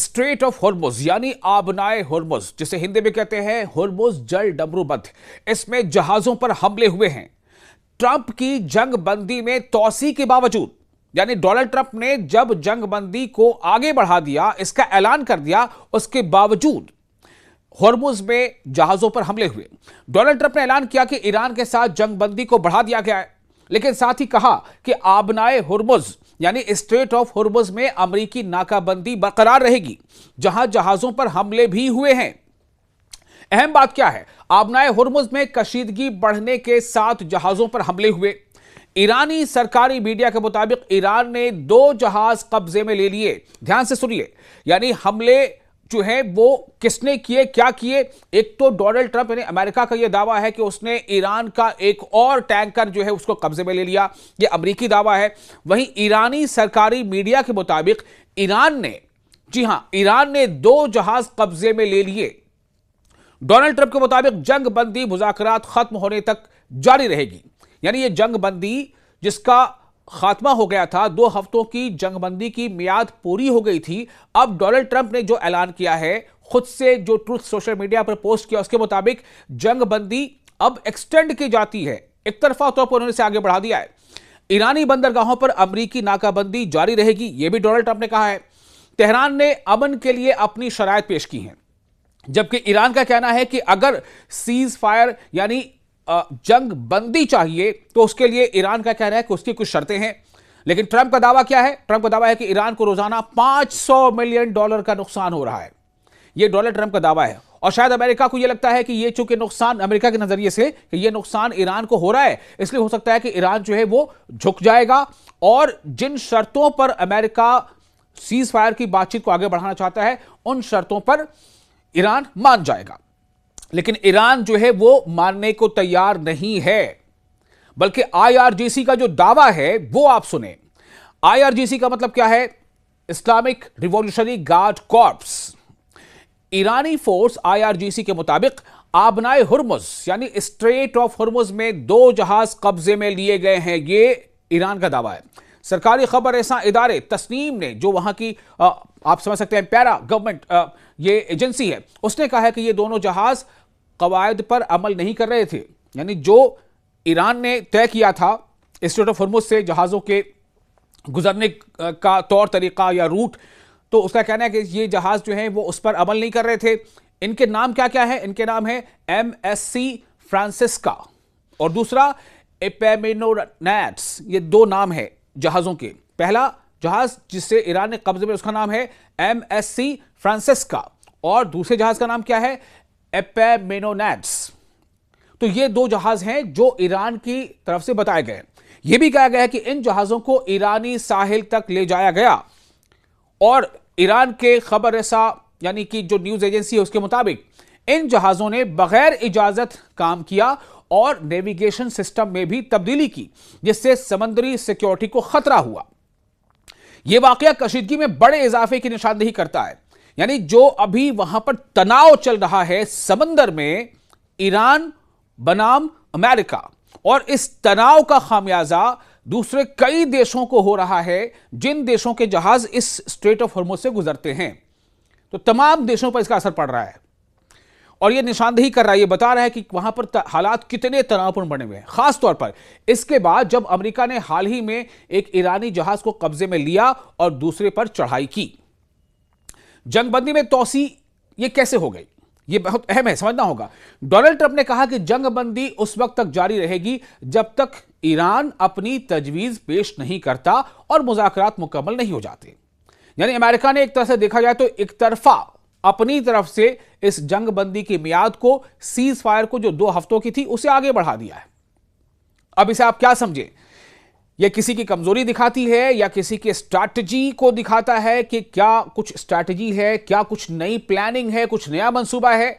Straight of Hormuz यानी आबनाए Hormuz, जिसे हिंदी में कहते हैं हॉर्मुज जल डमरूबंद, इसमें जहाजों पर हमले हुए हैं। ट्रंप की जंग बंदी में तौसी के बावजूद, यानी डोनाल्ड ट्रंप ने जब जंग बंदी को आगे बढ़ा दिया, इसका ऐलान कर दिया, उसके बावजूद हॉर्मुज में जहाजों पर हमले हुए। डोनाल्ड ट्रंप ने ऐलान किया कि ईरान के साथ जंग बंदी को बढ़ा दिया गया है, लेकिन साथ ही कहा कि आबनाए हॉर्मुज यानी स्ट्रेट ऑफ हॉर्मुज में अमेरिकी नाकाबंदी बरकरार रहेगी, जहां जहाजों पर हमले भी हुए हैं। अहम बात क्या है? आबनाए हॉर्मुज में कशीदगी बढ़ने के साथ जहाजों पर हमले हुए। ईरानी सरकारी मीडिया के मुताबिक ईरान ने 2 जहाज कब्जे में ले लिए। ध्यान से सुनिए, यानी हमले जो है वो किसने किए, क्या किए? एक तो डोनाल्ड ट्रंप यानी अमेरिका का यह दावा है कि उसने ईरान का एक और टैंकर जो है उसको कब्जे में ले लिया, यह अमेरिकी दावा है। वहीं ईरानी सरकारी मीडिया के मुताबिक ईरान ने, जी हां, ईरान ने 2 जहाज कब्जे में ले लिए। डोनाल्ड ट्रंप के मुताबिक जंग बंदी मुज़ाकरात खत्म होने तक जारी रहेगी, यानी यह जंग बंदी जिसका खात्मा हो गया था, 2 हफ्तों की जंगबंदी की मियाद पूरी हो गई थी। अब डोनाल्ड ट्रंप ने जो ऐलान किया है, खुद से जो ट्रूथ सोशल मीडिया पर पोस्ट किया, उसके मुताबिक जंगबंदी अब एक्सटेंड की जाती है। एक तरफा तौर पर उन्होंने इसे आगे बढ़ा दिया है। ईरानी बंदरगाहों पर अमेरिकी नाकाबंदी जारी रहेगी, यह भी डोनाल्ड ट्रंप ने कहा है। तेहरान ने अमन के लिए अपनी शराइत पेश की हैं, जबकि ईरान का कहना है कि अगर सीज फायर यानी जंग बंदी चाहिए तो उसके लिए ईरान का कहना है कि उसकी कुछ शर्तें हैं। लेकिन ट्रंप का दावा क्या है? ट्रंप का दावा है कि ईरान को रोजाना $500 मिलियन का नुकसान हो रहा है। यह डोनाल्ड ट्रंप का दावा है, और शायद अमेरिका को यह लगता है कि यह चूंकि नुकसान अमेरिका के नजरिए से कि यह नुकसान ईरान को हो रहा है, इसलिए हो सकता है कि ईरान जो है वो झुक जाएगा और जिन शर्तों पर अमेरिका सीज फायर की बातचीत को आगे बढ़ाना चाहता है, उन शर्तों पर ईरान मान जाएगा। लेकिन ईरान जो है वो मानने को तैयार नहीं है, बल्कि आईआरजीसी का जो दावा है वो आप सुने। आईआरजीसी का मतलब क्या है? Islamic revolutionary guard corps. ईरानी फोर्स आईआरजीसी के मुताबिक आबनाए हॉर्मुज यानी स्ट्रेट ऑफ हॉर्मुज में 2 जहाज कब्जे में लिए गए हैं, ये ईरान का दावा है। सरकारी खबर ऐसा इदारे तस्नीम ने, जो वहां की आप समझ सकते हैं पैरा गवर्नमेंट ये एजेंसी है, उसने कहा है कि ये दोनों जहाज कवायद पर अमल नहीं कर रहे थे। यानी जो ईरान ने तय किया था स्ट्रेट ऑफ हॉर्मुज से जहाजों के गुजरने का तौर तरीका या रूट, तो उसका कहना है कि ये जहाज जो हैं वो उस पर अमल नहीं कर रहे थे। इनके नाम क्या क्या है? इनके नाम है MSC फ्रांसिस्का और दूसरा एपेमिनोनेट्स। ये 2 नाम है जहाजों के। पहला जहाज जिससे ईरान ने कब्जे में, उसका नाम है MSC फ्रांसिस्का, और दूसरे जहाज का नाम क्या है? एपेमिनोनेट्स। तो ये 2 जहाज हैं जो ईरान की तरफ से बताए गए। यह भी कहा गया है कि इन जहाजों को ईरानी साहिल तक ले जाया गया, और ईरान के खबर रसा यानी कि जो न्यूज एजेंसी है उसके मुताबिक इन जहाजों ने बगैर इजाजत काम किया और नेविगेशन सिस्टम में भी तब्दीली की, जिससे समुद्री सिक्योरिटी को खतरा हुआ। यह वाकया कशीदगी में बड़े इजाफे की निशानदेही करता है। यानी जो अभी वहां पर तनाव चल रहा है समंदर में, ईरान बनाम अमेरिका, और इस तनाव का खामियाजा दूसरे कई देशों को हो रहा है, जिन देशों के जहाज इस स्ट्रेट ऑफ हॉर्मुज से गुजरते हैं। तो तमाम देशों पर इसका असर पड़ रहा है, और यह निशानदेही कर रहा है, यह बता रहा है कि वहां पर हालात कितने तनावपूर्ण बने हुए हैं। खासतौर पर इसके बाद जब अमेरिका ने हाल ही में एक ईरानी जहाज को कब्जे में लिया और दूसरे पर चढ़ाई की। जंगबंदी में तौसी ये कैसे हो गई, ये बहुत अहम है, समझना होगा। डोनाल्ड ट्रंप ने कहा कि जंगबंदी उस वक्त तक जारी रहेगी जब तक ईरान अपनी तजवीज पेश नहीं करता और मुज़ाकरात मुकम्मल नहीं हो जाते। यानी अमेरिका ने एक तरह से देखा जाए तो एक तरफा अपनी तरफ से इस जंगबंदी की मियाद को, सीज फायर को जो 2 हफ्तों की थी, उसे आगे बढ़ा दिया है। अब इसे आप क्या समझें? यह किसी की कमजोरी दिखाती है या किसी की स्ट्रैटेजी को दिखाता है कि क्या कुछ स्ट्रैटेजी है, क्या कुछ नई प्लानिंग है, कुछ नया मंसूबा है?